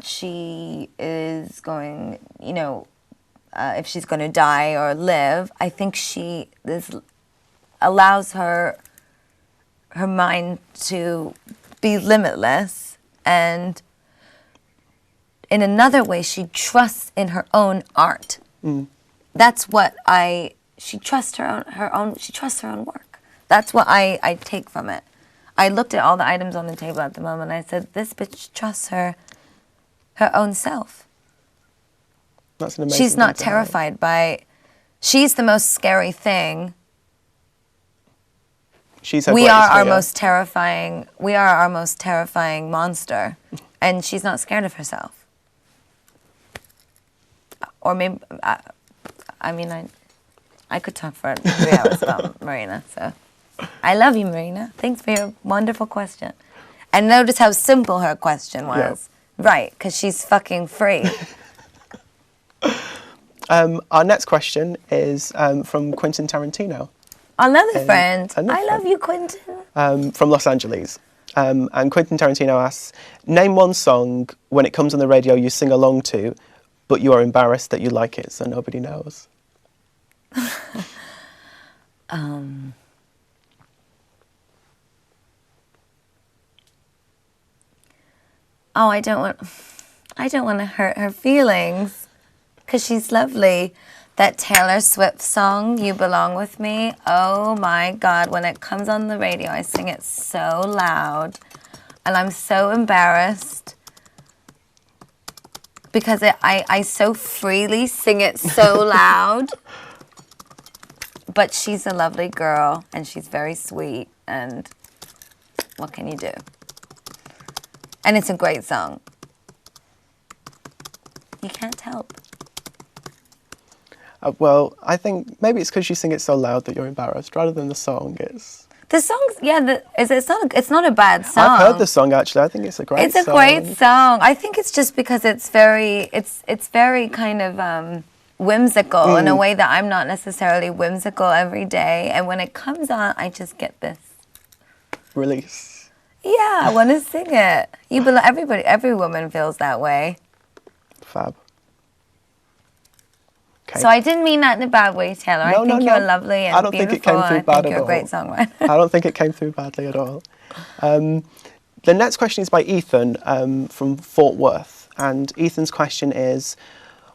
she is going, if she's going to die or live, I think this allows her mind to be limitless, and in another way, she trusts in her own art. That's what she trusts her own work. That's what I take from it. I looked at all the items on the table at the moment, and I said, this bitch trusts her own self. That's an amazing She's not thing to terrified by, she's the most scary thing. She's her We greatest are our fear. most terrifying monster, and she's not scared of herself. Or maybe, I could talk for 3 hours about Marina, so. I love you, Marina. Thanks for your wonderful question. And notice how simple her question was. Yeah. Right, because she's fucking free. Our next question is from Quentin Tarantino. Another friend. I love you, Quentin. From Los Angeles. And Quentin Tarantino asks, name one song when it comes on the radio you sing along to, but you are embarrassed that you like it, so nobody knows. Oh, I don't want to hurt her feelings, because she's lovely. That Taylor Swift song, You Belong With Me, oh my God, when it comes on the radio, I sing it so loud, and I'm so embarrassed, because I so freely sing it so loud, but she's a lovely girl, and she's very sweet, and what can you do? And it's a great song. You can't help. Well, I think maybe it's because you sing it so loud that you're embarrassed, rather than the song. The song's, it's not a bad song. I've heard the song, actually. I think it's a great song. It's a great song. I think it's just because it's very kind of whimsical in a way that I'm not necessarily whimsical every day. And when it comes on, I just get this release. Yeah, I want to sing it. Every woman feels that way. Fab. Okay. So I didn't mean that in a bad way, Taylor. I think you're lovely and beautiful. I don't think it came through bad at all. You're a great songwriter. I don't think it came through badly at all. The next question is by Ethan from Fort Worth. And Ethan's question is,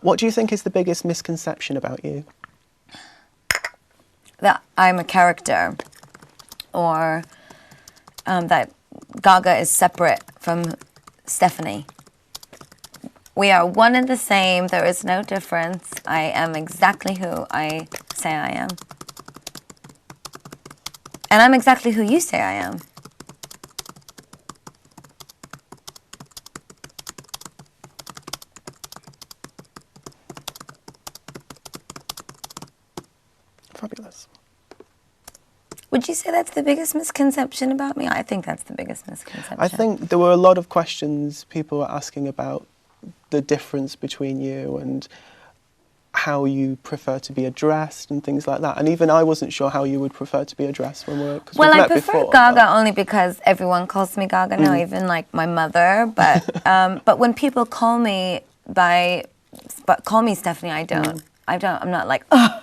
what do you think is the biggest misconception about you? That I'm a character, or that Gaga is separate from Stephanie. We are one and the same. There is no difference. I am exactly who I say I am. And I'm exactly who you say I am. Fabulous. Would you say that's the biggest misconception about me? I think that's the biggest misconception. I think there were a lot of questions people were asking about the difference between you and how you prefer to be addressed and things like that. And even I wasn't sure how you would prefer to be addressed when we're... Well, I prefer Gaga only because everyone calls me Gaga now, even like my mother. But when people call me Stephanie, I'm not like, oh,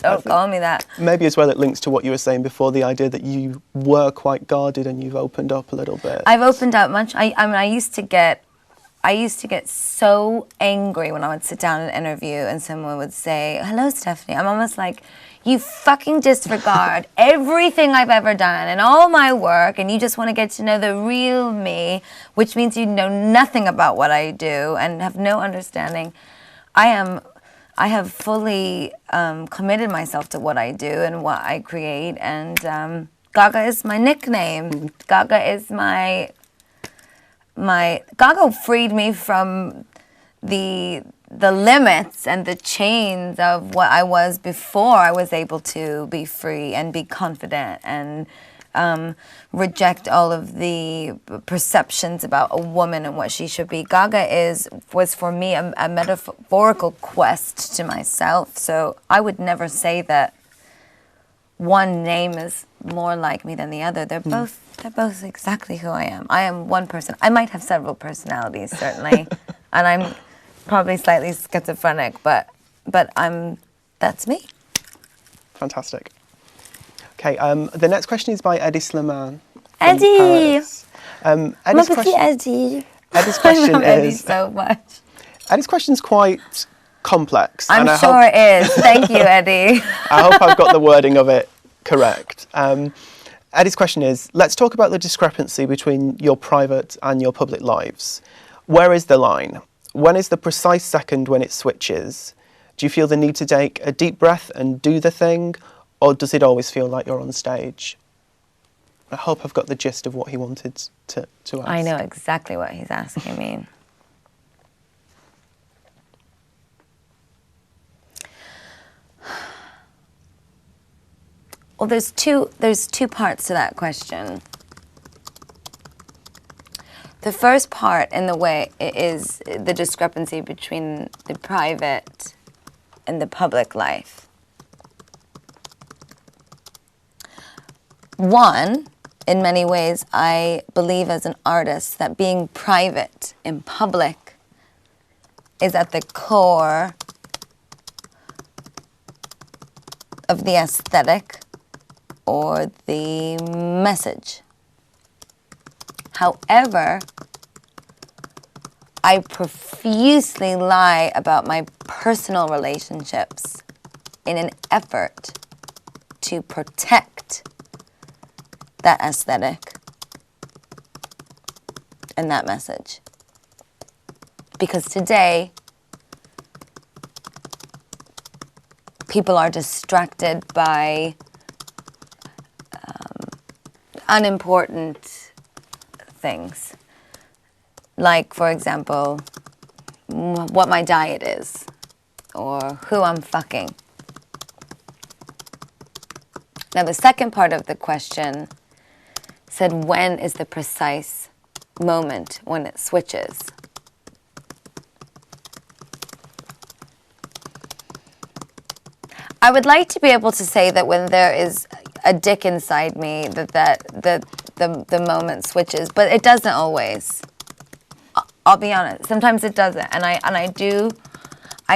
don't call me that. Maybe as well it links to what you were saying before, the idea that you were quite guarded and you've opened up a little bit. I've opened up much. I used to get so angry when I would sit down in an interview and someone would say, hello, Stephanie. I'm almost like, you fucking disregard everything I've ever done and all my work, and you just want to get to know the real me, which means you know nothing about what I do and have no understanding. I have fully committed myself to what I do and what I create, and Gaga is my nickname. Gaga is Gaga freed me from the limits and the chains of what I was before I was able to be free and be confident and reject all of the perceptions about a woman and what she should be. Gaga was for me a metaphorical quest to myself. So I would never say that one name is more like me than the other. They're both exactly who I am. I am one person. I might have several personalities, certainly, and I'm probably slightly schizophrenic, but that's me. Fantastic. Okay, the next question is by Eddie Slimane. Eddie! Eddie's question, Eddie. Eddie's question I love Eddie is... so much. Eddie's question's quite complex. I'm and sure it is. Thank you, Eddie. I hope I've got the wording of it correct. Eddie's question is, let's talk about the discrepancy between your private and your public lives. Where is the line? When is the precise second when it switches? Do you feel the need to take a deep breath and do the thing, or does it always feel like you're on stage? I hope I've got the gist of what he wanted to ask. I know exactly what he's asking me. Well, there's two parts to that question. The first part, in the way, is the discrepancy between the private and the public life. One, in many ways, I believe as an artist that being private in public is at the core of the aesthetic or the message. However, I profusely lie about my personal relationships in an effort to protect that aesthetic and that message. Because today, people are distracted by unimportant things. Like, for example, what my diet is, or who I'm fucking. Now, the second part of the question said, when is the precise moment when it switches? I would like to be able to say that when there is a dick inside me, that the moment switches, but it doesn't always. I'll be honest. Sometimes it doesn't, and I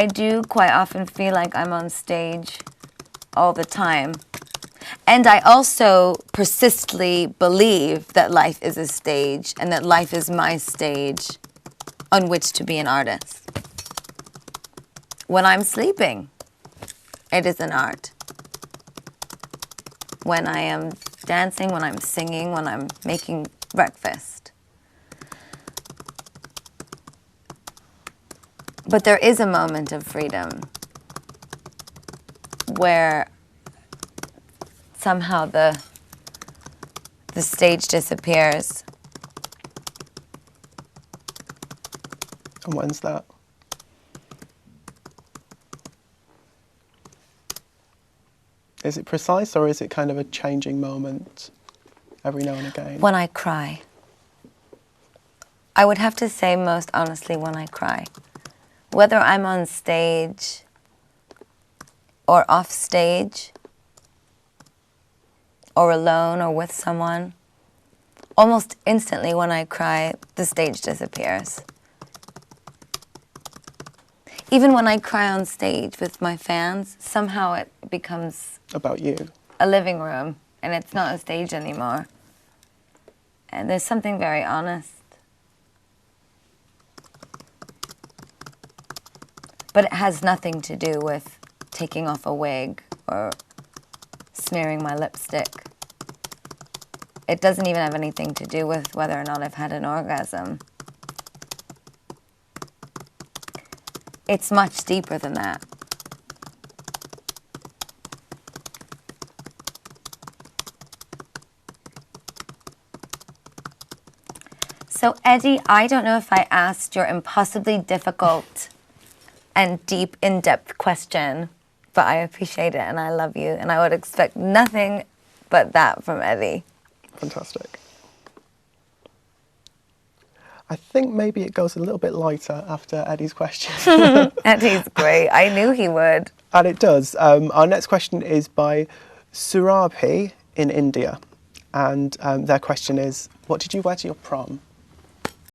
do quite often feel like I'm on stage all the time. And I also persistently believe that life is a stage and that life is my stage on which to be an artist. When I'm sleeping, it is an art. When I am dancing, when I'm singing, when I'm making breakfast. But there is a moment of freedom where somehow the stage disappears. And when's that? Is it precise, or is it kind of a changing moment every now and again? When I cry. I would have to say most honestly when I cry. Whether I'm on stage or off stage or alone or with someone, almost instantly when I cry, the stage disappears. Even when I cry on stage with my fans, somehow it becomes about you. A living room, and it's not a stage anymore. And there's something very honest. But it has nothing to do with taking off a wig or smearing my lipstick. It doesn't even have anything to do with whether or not I've had an orgasm. It's much deeper than that. So, Eddie, I don't know if I asked your impossibly difficult and deep, in-depth question, but I appreciate it and I love you, and I would expect nothing but that from Eddie. Fantastic. I think maybe it goes a little bit lighter after Eddie's question. Eddie's great. I knew he would. And it does. Our next question is by Surabhi in India, and their question is, what did you wear to your prom?